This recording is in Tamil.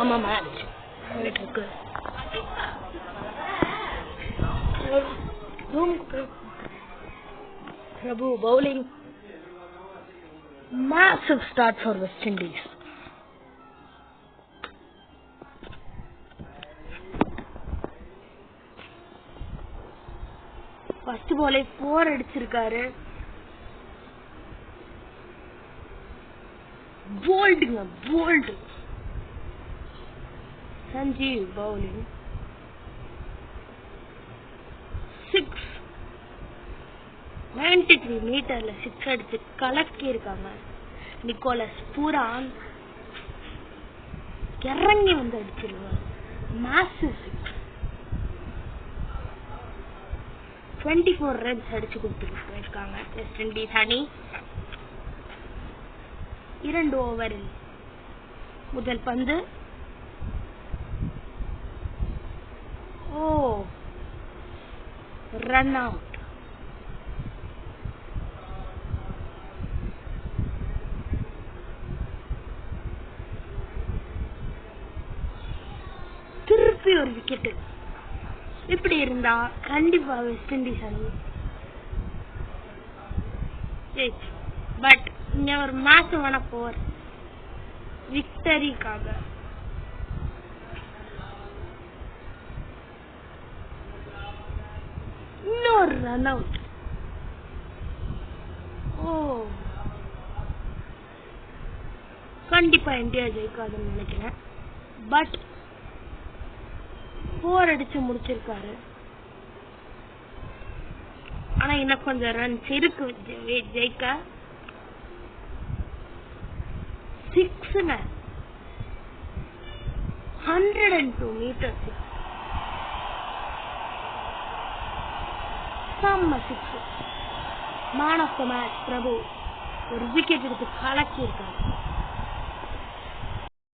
ஆமா மேட்ச் இருக்கு. Prabhu bowling. Massive start for West Indies. First ball 4 அடிச்சிருக்காரு. bold. Sanjeev bowling 6 93 மீட்டர்ல 6 அடிச்சு கலக்கி இருக்காங்க. நிக்கோலஸ் பூரான் இறங்கி வந்து அடிச்சிருவாங்க. massive 6 24 ரன்ஸ் அடிச்சு கொடுத்துருக்காங்க வெஸ்ட் இண்டீஸ் அணி. 2 ஓவரில் முதல் பந்து ரன் அவுட். திருப்பி ஒரு விக்கெட். இப்படி இருந்தா கண்டிப்பா வெஸ்ட் இண்டீஸ் அணி பட் இங்க ஒரு மேட்சான போர் விக்டரிக்காக. இன்னொரு ரன் அவுட். கண்டிப்பா இந்தியா ஜெயிக்காதுன்னு நினைக்கிறேன். பட் 4 அடிச்சு முடிச்சிருக்காரு. ஆனா இன்னும் கொஞ்சம் ரன்ஸ் இருக்கு ஜெயிக்க. 6 102 meters. செம்ம 6. மேன் ஆஃப் த மேட்ச் பிரபு ஒரு விக்கெட் எடுத்து கலக்கி இருக்காரு.